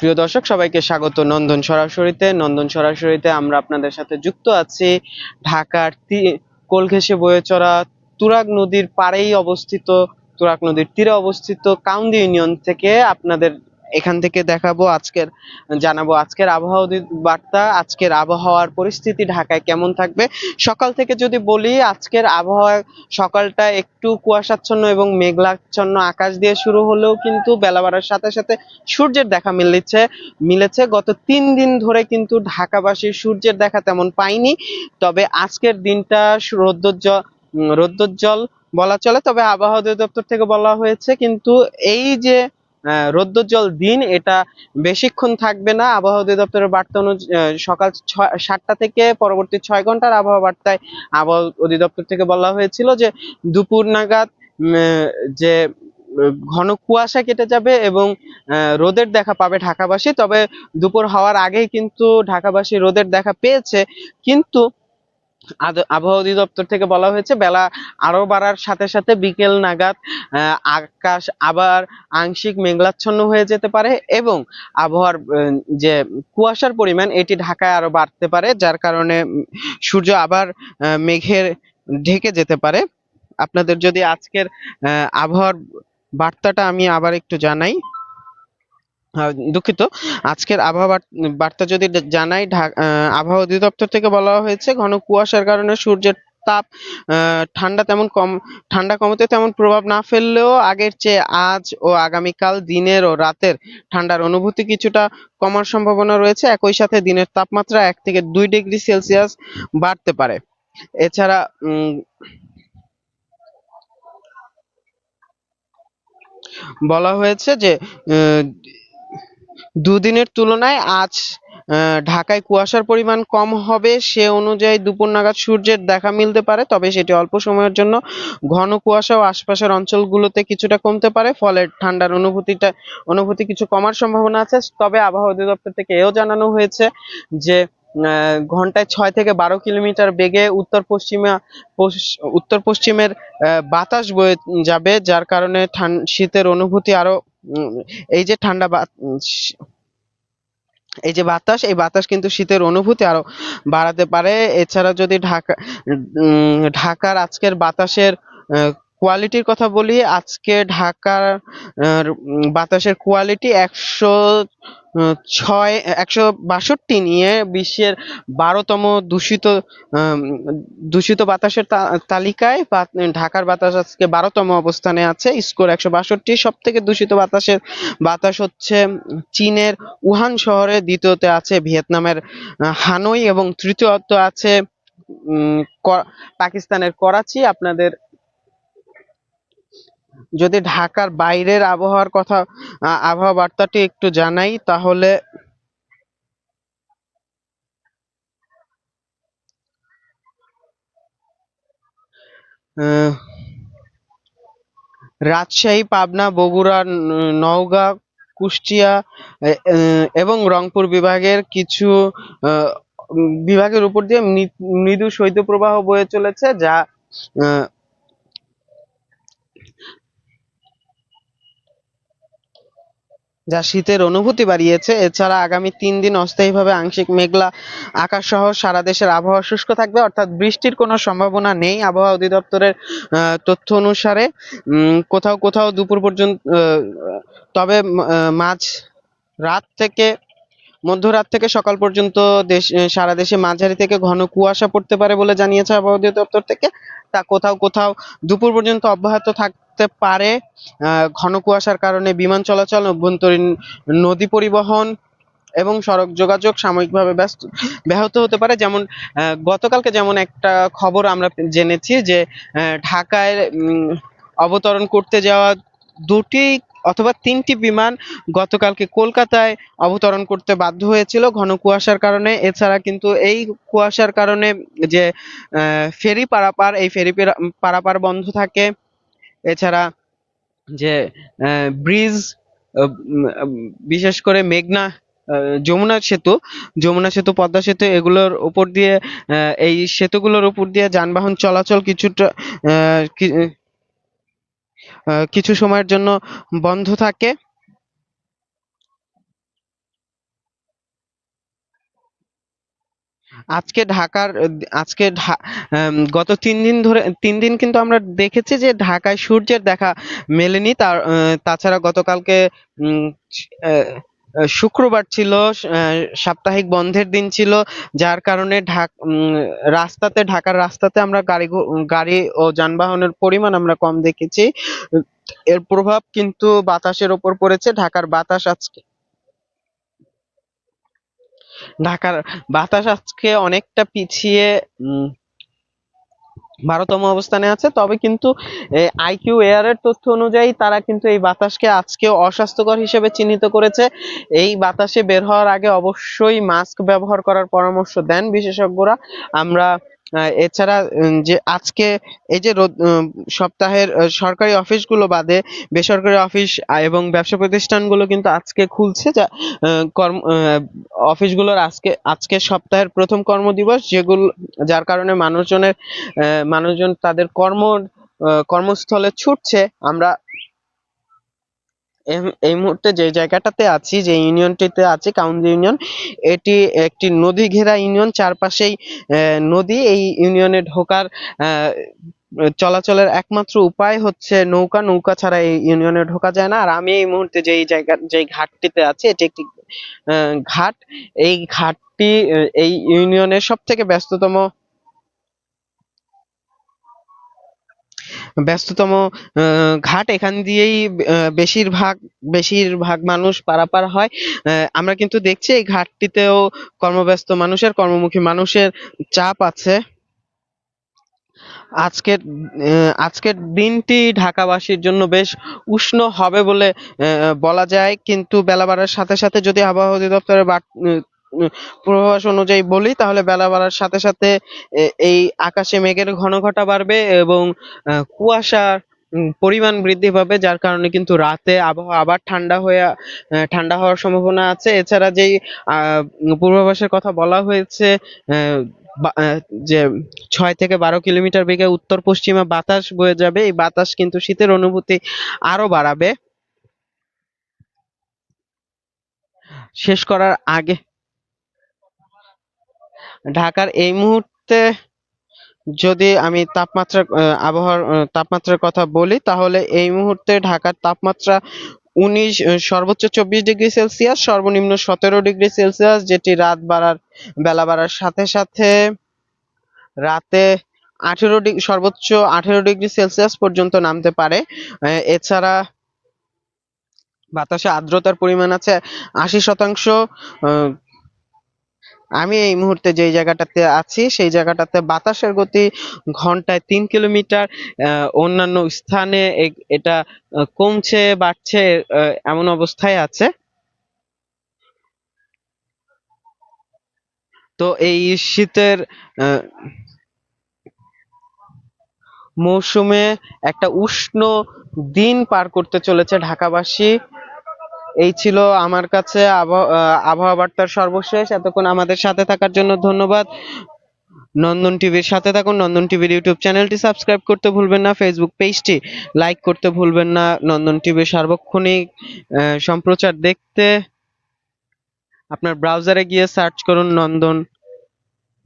প্রিয় দর্শক, সবাইকে স্বাগত নন্দন সরাসরিতে আমরা আপনাদের সাথে যুক্ত আছি ঢাকার কোল ঘেঁষে বয়ে চলা তুরাগ নদীর পাড়েই অবস্থিত, তুরাগ নদীর তীরে অবস্থিত কাউন্দি ইউনিয়ন থেকে। আপনাদের এখান থেকে জানাবো আজকের আবহাওয়া বার্তা, আজকের আবহাওয়ার পরিস্থিতি ঢাকায় কেমন থাকবে। সকাল থেকে যদি বলি, আজকের আবহাওয়া সকালটা একটু কুয়াশাচ্ছন্ন এবং মেঘলাচ্ছন্ন আকাশ দিয়ে শুরু হলেও কিন্তু বেলা বাড়ার সাথে সাথে সূর্যের দেখা মিলেছে। গত 3 দিন ধরে কিন্তু ঢাকাবাসী সূর্যের দেখা তেমন পায়নি। তবে আজকের দিনটা রৌদ্রোজ্জ্বল বলা চলে। তবে আবহাওয়া অধিদপ্তর থেকে বলা হয়েছে কিন্তু এই যে রৌদ্রোজ্জ্বল দিন, এটা বেশিক্ষণ থাকবে না। আবহাওয়া অধিদপ্তরের বার্তা সকাল 7টা থেকে পরবর্তী 6 ঘন্টার আবহাওয়া বার্তায় আবহাওয়া অধিদপ্তর থেকে বলা হয়েছিল যে দুপুর নাগাদ যে ঘন কুয়াশা কেটে যাবে এবং রোদের দেখা পাবে ঢাকাবাসী। তবে দুপুর হওয়ার আগেই কিন্তু ঢাকাবাসী রোদের দেখা পেয়েছে। কিন্তু আবহাওয়া অধিদপ্তর থেকে বলা হয়েছে বেলা আরো বাড়ার সাথে সাথে বিকেল নাগাদ আকাশ আবার আংশিক মেঘলাচ্ছন্ন হয়ে যেতে পারে এবং আবহাওয়ার যে কুয়াশার পরিমাণ এটি ঢাকায় আরো বাড়তে পারে, যার কারণে সূর্য আবার মেঘের ঢেকে যেতে পারে। আপনাদের যদি আজকের আবহাওয়ার বার্তাটা আমি আবার একটু জানাই, দুঃখিত, আজকের আবহাওয়া বার্তা যদি জানাই, আবহাওয়া অধিদপ্তর থেকে বলা হয়েছে ঘন কুয়াশার কারণে সূর্যের তাপ ঠান্ডা কমাতে তেমন প্রভাব না ফেললেও আগের চেয়ে আজ ও আগামীকাল দিনের ও রাতের ঠান্ডার অনুভূতি কিছুটা কমার সম্ভাবনা রয়েছে। একই সাথে দিনের তাপমাত্রা 1 থেকে 2 ডিগ্রি সেলসিয়াস বাড়তে পারে। এছাড়া বলা হয়েছে যে দুদিনের তুলনায় আজ ঢাকায় কুয়াশার পরিমাণ কম হবে, সে অনুযায়ী দুপুর নাগাদ সূর্যের দেখা মিলতে পারে। তবে সেটি অল্প সময়ের জন্য। ঘন কুয়াশা ও আশপাশের অঞ্চলগুলোতে কিছুটা কমতে পারে, ফলে ঠান্ডার অনুভূতি কিছু কমার সম্ভাবনা আছে। তবে আবহাওয়া অধিদপ্তর থেকে এও জানানো হয়েছে যে ঘন্টায় 6 থেকে 12 কিলোমিটার বেগে উত্তর পশ্চিমের বাতাস বয়ে যাবে, যার কারণে শীতের অনুভূতি আরো এই যে এই বাতাস কিন্তু শীতের অনুভূতি আরো বাড়াতে পারে। এছাড়া যদি ঢাকার আজকের বাতাসের কোয়ালিটির কথা বলি, আজকে ঢাকার বাতাসের কোয়ালিটি 162 নিয়ে বিশ্বের 12তম দূষিত বাতাসের তালিকায় ঢাকার বাতাস আজকে 12তম অবস্থানে আছে, স্কোর 162। সব থেকে দূষিত বাতাস হচ্ছে চীনের উহান শহরে, দ্বিতীয়তে আছে ভিয়েতনামের হানই এবং তৃতীয়ত আছে পাকিস্তানের করাচি। আপনাদের যদি ঢাকার বাইরের আবহাওয়া বার্তাটি একটু জানাই, তাহলে রাজশাহী, পাবনা, বগুড়া, নওগাঁ, কুষ্টিয়া এবং রংপুর বিভাগের কিছু বিভাগের উপর দিয়ে মৃদু শৈত্যপ্রবাহ বয়ে চলেছে, যা শীতের অনুভূতি বাড়িয়েছে। এছাড়া আগামী 3 দিন অস্থায়ীভাবে আংশিক মেঘলা আকাশ সহ সারা দেশের আবহাওয়া শুষ্ক থাকবে, অর্থাৎ বৃষ্টির কোনো সম্ভাবনা নেই আবহাওয়া অধিদপ্তরের তথ্য অনুসারে। কোথাও কোথাও দুপুর পর্যন্ত, তবে মধ্যরাত থেকে সকাল পর্যন্ত সারা দেশে মাঝারি থেকে ঘন কুয়াশা পড়তে পারে বলে জানিয়েছে আবহাওয়া অধিদপ্তর থেকে। তা কোথাও কোথাও দুপুর পর্যন্ত অব্যাহত থাকতে পারে। ঘন কুয়াশার কারণে বিমান চলাচল, অভ্যন্তরীণ নদী পরিবহন এবং সড়ক যোগাযোগ সাময়িকভাবে ব্যাহত হতে পারে। যেমন গতকালকে যেমন একটা খবর আমরা জেনেছি যে ঢাকায় অবতরণ করতে যাওয়া 2টি অথবা 3টি বিমান গতকালকে কলকাতায় অবতরণ করতে বাধ্য হয়েছিল ঘন কুয়াশার কারণে। এছাড়া কিন্তু এই কুয়াশার কারণে যে ফেরি পারাপার বন্ধ থাকে। এছাড়া যে ব্রিজ, বিশেষ করে যমুনা সেতু, পদ্মা সেতু, এগুলোর উপর দিয়ে এই সেতুগুলোর উপর দিয়ে যানবাহন চলাচল কিছু সময়ের জন্য বন্ধ থাকে। আজকে ঢাকার আজকে গত 3 দিন ধরে 3 দিন কিন্তু আমরা দেখেছি যে ঢাকায় সূর্যের দেখা মেলেনি। তাছাড়া গতকালকে উম, আহ, শুক্রবার ছিল, সাপ্তাহিক বন্ধের দিন ছিল, যার কারণে ঢাকার রাস্তাতে আমরা গাড়ি ও যানবাহনের পরিমাণ আমরা কম দেখেছি। এর প্রভাব কিন্তু বাতাসের ওপর পড়েছে। ঢাকার বাতাস আজকে অনেকটা পিছিয়ে 12তম অবস্থানে আছে। তবে কিন্তু আইকিউ এয়ার এর তথ্য অনুযায়ী তারা কিন্তু এই বাতাসকে আজকে অস্বাস্থ্যকর হিসেবে চিহ্নিত করেছে। এই বাতাসে বের হওয়ার আগে অবশ্যই মাস্ক ব্যবহার করার পরামর্শ দেন বিশেষজ্ঞরা। আমরা এছাড়া যে আজকে এই যে সপ্তাহের সরকারি অফিসগুলো বাদে বেসরকারি অফিস এবং ব্যবসা প্রতিষ্ঠানগুলো কিন্তু আজকে খুলছে, যা অফিসগুলোর আজকে সপ্তাহের প্রথম কর্মদিবস, যার কারণে মানুষজন তাদের কর্মস্থলে ছুটছে। আমরা এই মুহূর্তে যে জায়গাটাতে আছি, যে ইউনিয়নটিতে আছি, কাউন্দি ইউনিয়ন, এটি একটি নদী ঘেরা ইউনিয়ন, চারপাশেই নদী। এই ইউনিয়নে ঢোকার চলাচলের একমাত্র উপায় হচ্ছে নৌকা। নৌকা ছাড়া এই ইউনিয়নে ঢোকা যায় না। আর আমি এই মুহূর্তে যেই ঘাটটিতে আছি, এটি একটি ঘাট। এই ঘাটটি এই ইউনিয়নের সব থেকে ব্যস্ততম ঘাট। এখান দিয়েই বেশিরভাগ মানুষ পারাপার হয়। আমরা কিন্তু দেখছি এই ঘাটটিতেও কর্মমুখী মানুষের চাপ আছে। আজকের দিনটি ঢাকাবাসীর জন্য বেশ উষ্ণ হবে বলে বলা যায়, কিন্তু বেলা বাড়ার সাথে সাথে যদি আবহাওয়া অধিদপ্তরের পূর্বাভাস অনুযায়ী বলি, তাহলে বেলা বাড়ার সাথে সাথে এই আকাশে মেঘের ঘনঘটা বাড়বে এবং কুয়াশার পরিমাণ বৃদ্ধি পাবে, যার কারণে কিন্তু রাতে আবহাওয়া আবার ঠান্ডা হওয়ার সম্ভাবনা আছে। এছাড়া যেই পূর্বাভাসের কথা বলা হয়েছে, আহ, যে 6 থেকে 12 কিলোমিটার বেগে উত্তর পশ্চিমা বাতাস বয়ে যাবে, এই বাতাস কিন্তু শীতের অনুভূতি আরো বাড়াবে। শেষ করার আগে ঢাকার এই মুহূর্তে যদি আমি তাপমাত্রার কথা বলি, তাহলে এই মুহূর্তে ঢাকার তাপমাত্রা সর্বোচ্চ 24 ডিগ্রি সেলসিয়াস, সর্বনিম্ন 17 ডিগ্রি সেলসিয়াস, যেটি বেলা বাড়ার সাথে সাথে রাতে সর্বোচ্চ 18 ডিগ্রি সেলসিয়াস পর্যন্ত নামতে পারে। এছাড়া বাতাসে আর্দ্রতার পরিমাণ আছে 80%। আমি এই মুহূর্তে যেই জায়গাটাতে আছি, সেই জায়গাটাতে বাতাসের গতি ঘন্টায় 3 কিলোমিটার। অন্যান্য স্থানে এটা কমছে বাড়ছে, এমন অবস্থায় আছে। তো এই শীতের মৌসুমে একটা উষ্ণ দিন পার করতে চলেছে ঢাকাবাসী। এই ছিল আমার কাছে আবহাওয়া বার্তার সর্বশেষ। এতক্ষণ আমাদের সাথে থাকার জন্য ধন্যবাদ। নন্দন টিভির সাথে থাকুন। নন্দন টিভির ইউটিউব চ্যানেলটি সাবস্ক্রাইব করতে ভুলবেন না, ফেসবুক পেজটি লাইক করতে ভুলবেন না। নন্দন টিভির সার্বক্ষণিক সম্প্রচার দেখতে আপনার ব্রাউজারে গিয়ে সার্চ করুন নন্দন.টিভি।